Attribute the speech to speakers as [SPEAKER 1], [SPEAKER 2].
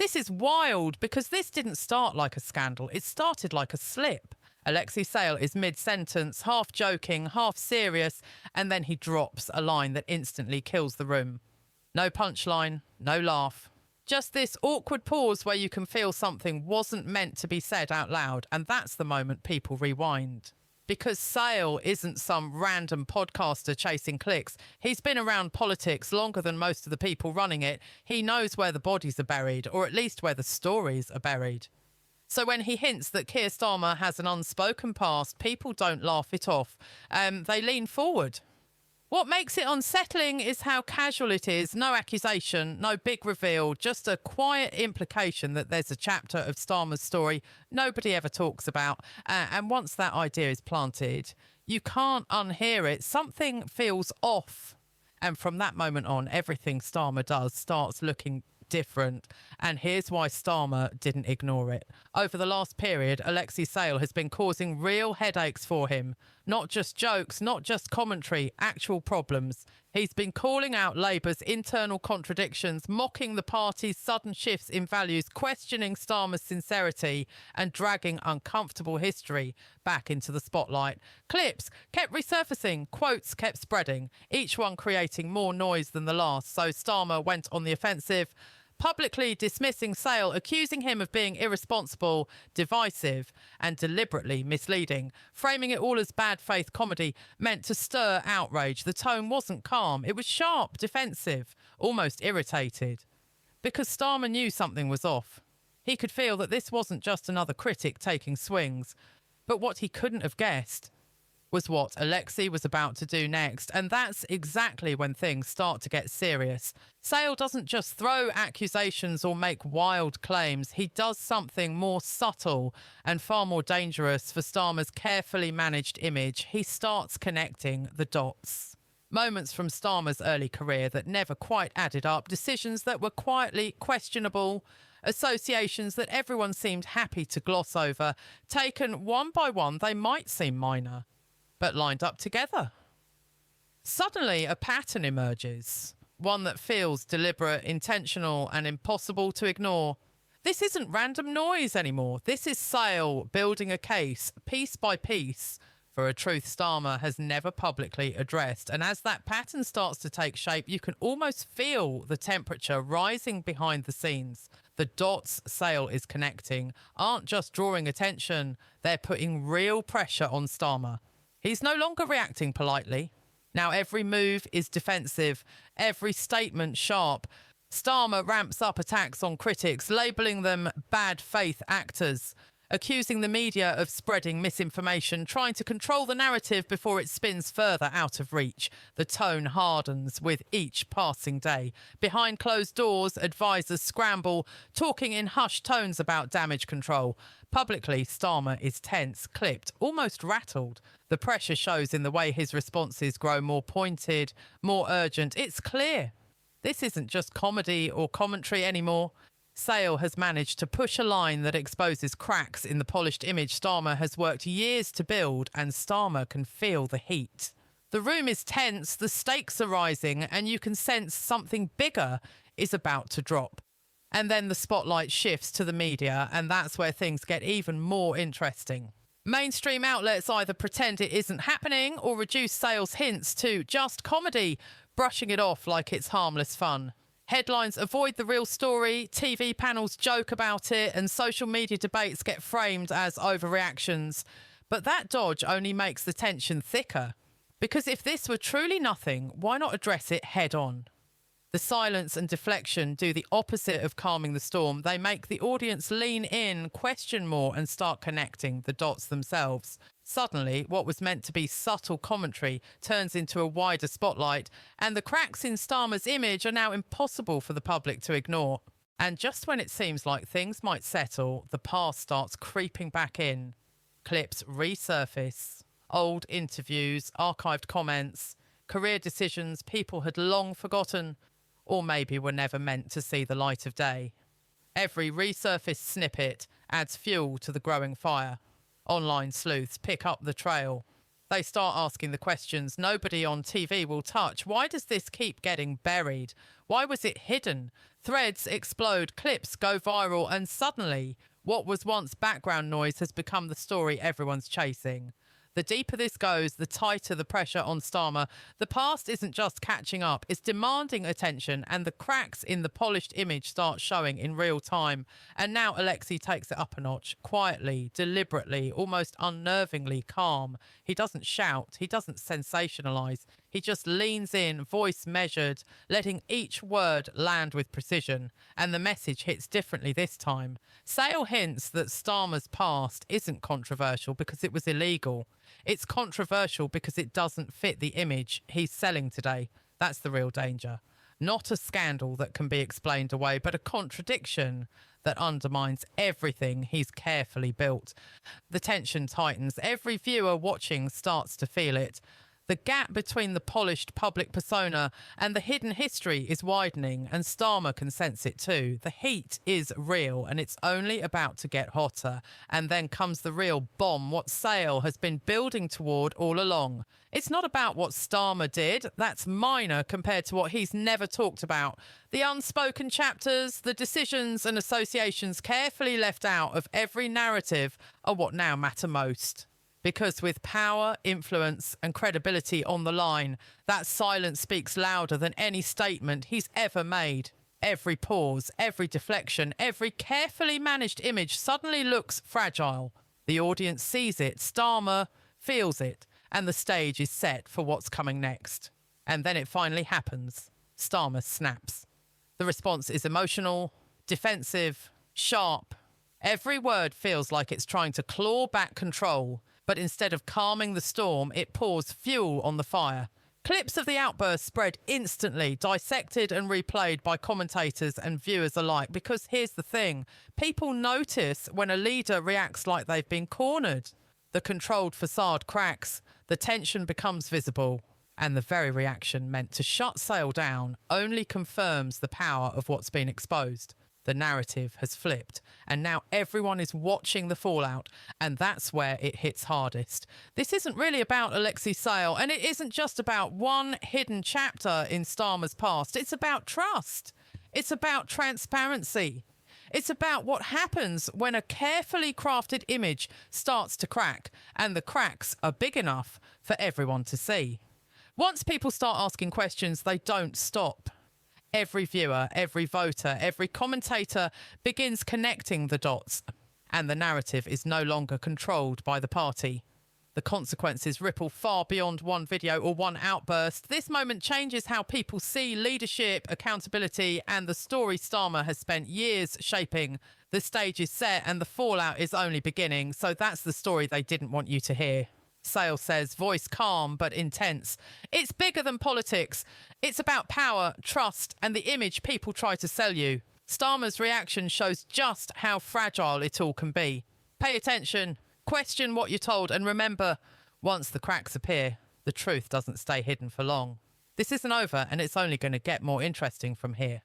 [SPEAKER 1] This is wild because this didn't start like a scandal. It started like a slip. Alexei Sayle is mid-sentence, half joking, half serious, and then he drops a line that instantly kills the room. No punchline, no laugh. Just this awkward pause where you can feel something wasn't meant to be said out loud, and that's the moment people rewind. Because Sayle isn't some random podcaster chasing clicks. He's been around politics longer than most of the people running it. He knows where the bodies are buried, or at least where the stories are buried. So when he hints that Keir Starmer has an unspoken past, people don't laugh it off. They lean forward. What makes it unsettling is how casual it is. No accusation, no big reveal, just a quiet implication that there's a chapter of Starmer's story nobody ever talks about. And once that idea is planted, you can't unhear it. Something feels off. And from that moment on, everything Starmer does starts looking different. And here's why Starmer didn't ignore it. Over the last period, Alexei Sayle has been causing real headaches for him. Not just jokes, not just commentary, actual problems. He's been calling out Labour's internal contradictions, mocking the party's sudden shifts in values, questioning Starmer's sincerity, and dragging uncomfortable history back into the spotlight. Clips kept resurfacing, quotes kept spreading, each one creating more noise than the last. So Starmer went on the offensive, publicly dismissing Sayle, accusing him of being irresponsible, divisive and deliberately misleading, framing it all as bad faith comedy meant to stir outrage. The tone wasn't calm. It was sharp, defensive, almost irritated. Because Starmer knew something was off. He could feel that this wasn't just another critic taking swings, but what he couldn't have guessed was what Alexei was about to do next. And that's exactly when things start to get serious. Sayle doesn't just throw accusations or make wild claims. He does something more subtle and far more dangerous for Starmer's carefully managed image. He starts connecting the dots. Moments from Starmer's early career that never quite added up, decisions that were quietly questionable, associations that everyone seemed happy to gloss over. Taken one by one, they might seem minor, but lined up together. Suddenly, a pattern emerges, one that feels deliberate, intentional, and impossible to ignore. This isn't random noise anymore. This is Sayle building a case, piece by piece, for a truth Starmer has never publicly addressed. And as that pattern starts to take shape, you can almost feel the temperature rising behind the scenes. The dots Sayle is connecting aren't just drawing attention, they're putting real pressure on Starmer. He's no longer reacting politely. Now every move is defensive, every statement sharp. Starmer ramps up attacks on critics, labelling them bad faith actors, accusing the media of spreading misinformation, trying to control the narrative before it spins further out of reach. The tone hardens with each passing day. Behind closed doors, advisors scramble, talking in hushed tones about damage control. Publicly, Starmer is tense, clipped, almost rattled. The pressure shows in the way his responses grow more pointed, more urgent. It's clear. This isn't just comedy or commentary anymore. Sayle has managed to push a line that exposes cracks in the polished image Starmer has worked years to build, and Starmer can feel the heat. The room is tense, the stakes are rising, and you can sense something bigger is about to drop. And then the spotlight shifts to the media, and that's where things get even more interesting. Mainstream outlets either pretend it isn't happening or reduce Sayle's hints to just comedy, brushing it off like it's harmless fun. Headlines avoid the real story, TV panels joke about it, and social media debates get framed as overreactions. But that dodge only makes the tension thicker. Because if this were truly nothing, why not address it head on? The silence and deflection do the opposite of calming the storm. They make the audience lean in, question more, and start connecting the dots themselves. Suddenly, what was meant to be subtle commentary turns into a wider spotlight, and the cracks in Starmer's image are now impossible for the public to ignore. And just when it seems like things might settle, the past starts creeping back in. Clips resurface. Old interviews, archived comments, career decisions people had long forgotten, or maybe were never meant to see the light of day. Every resurfaced snippet adds fuel to the growing fire. Online sleuths pick up the trail. They start asking the questions nobody on TV will touch. Why does this keep getting buried? Why was it hidden? Threads explode, clips go viral, and suddenly what was once background noise has become the story everyone's chasing. The deeper this goes, the tighter the pressure on Starmer. The past isn't just catching up, it's demanding attention, and the cracks in the polished image start showing in real time. And now Alexei takes it up a notch, quietly, deliberately, almost unnervingly calm. He doesn't shout, he doesn't sensationalise. He just leans in, voice measured, letting each word land with precision. And the message hits differently this time. Sayle hints that Starmer's past isn't controversial because it was illegal. It's controversial because it doesn't fit the image he's selling today. That's the real danger. Not a scandal that can be explained away, but a contradiction that undermines everything he's carefully built. The tension tightens. Every viewer watching starts to feel it. The gap between the polished public persona and the hidden history is widening, and Starmer can sense it too. The heat is real, and it's only about to get hotter. And then comes the real bomb, what Sayle has been building toward all along. It's not about what Starmer did. That's minor compared to what he's never talked about. The unspoken chapters, the decisions and associations carefully left out of every narrative are what now matter most. Because with power, influence and credibility on the line, that silence speaks louder than any statement he's ever made. Every pause, every deflection, every carefully managed image suddenly looks fragile. The audience sees it, Starmer feels it, and the stage is set for what's coming next. And then it finally happens. Starmer snaps. The response is emotional, defensive, sharp. Every word feels like it's trying to claw back control. But instead of calming the storm, it pours fuel on the fire. Clips of the outburst spread instantly, dissected and replayed by commentators and viewers alike. Because here's the thing, people notice when a leader reacts like they've been cornered. The controlled facade cracks, the tension becomes visible, and the very reaction meant to shut Sayle down only confirms the power of what's been exposed. The narrative has flipped, and now everyone is watching the fallout, and that's where it hits hardest. This isn't really about Alexei Sayle, and it isn't just about one hidden chapter in Starmer's past. It's about trust. It's about transparency. It's about what happens when a carefully crafted image starts to crack, and the cracks are big enough for everyone to see. Once people start asking questions, they don't stop. Every viewer, every voter, every commentator begins connecting the dots, and the narrative is no longer controlled by the party. The consequences ripple far beyond one video or one outburst. This moment changes how people see leadership, accountability, and the story Starmer has spent years shaping. The stage is set and the fallout is only beginning, so that's the story they didn't want you to hear. Sayle says, voice calm but intense. It's bigger than politics. It's about power, trust, and the image people try to sell you. Starmer's reaction shows just how fragile it all can be. Pay attention, question what you're told, and remember, once the cracks appear, the truth doesn't stay hidden for long. This isn't over, and it's only going to get more interesting from here.